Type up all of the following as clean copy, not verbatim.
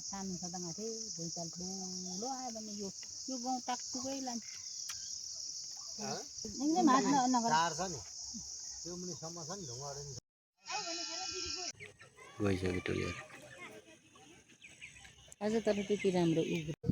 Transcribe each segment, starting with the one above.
सानो छँदा थिए भुइँचाल ठुलो आयो भने यो गाउँ टाक्टुकै लान्छ गइसक्यो टोलिएर आज तर त्यति राम्रो उब्रियो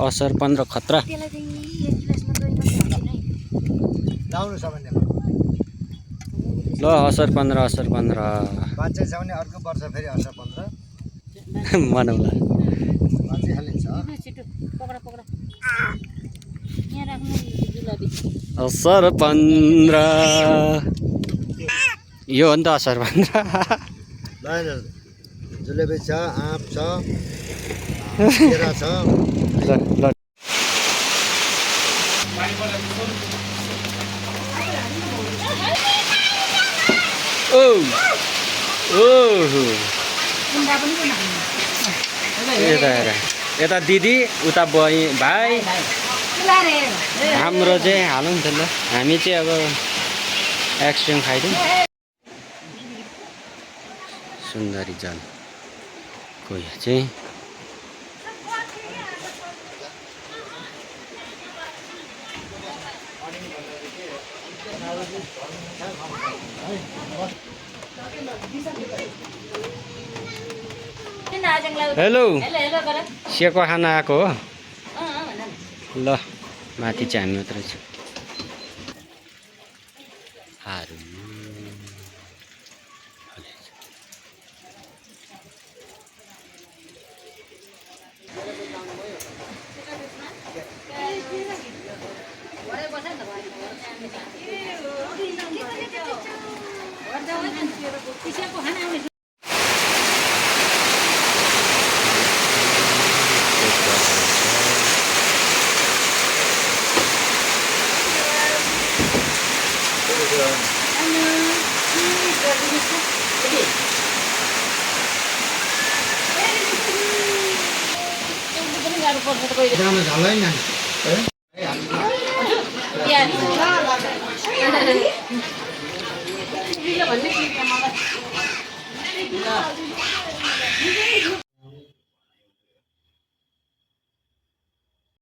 असार 15 खतरा ल असार 15 बाँचे छ भने अर्को वर्ष फेरि असार 15 मनाउला बाँचे हालिन्छ असार 15 यो हो नि त असार 15 जुलेबी छ आँप छ केरा छ ल ओ यता दिदी उता भाइ हाम्रो चाहिँ हालौँ नि त ल हामी चाहिँ अब एक्सट्रिम खाइदिउँ सुन्दरी जल कोही चाहिँ हेलो सेको खाना आएको हो ल माथि चाहिँ हामी मात्रै छ जानु झालै न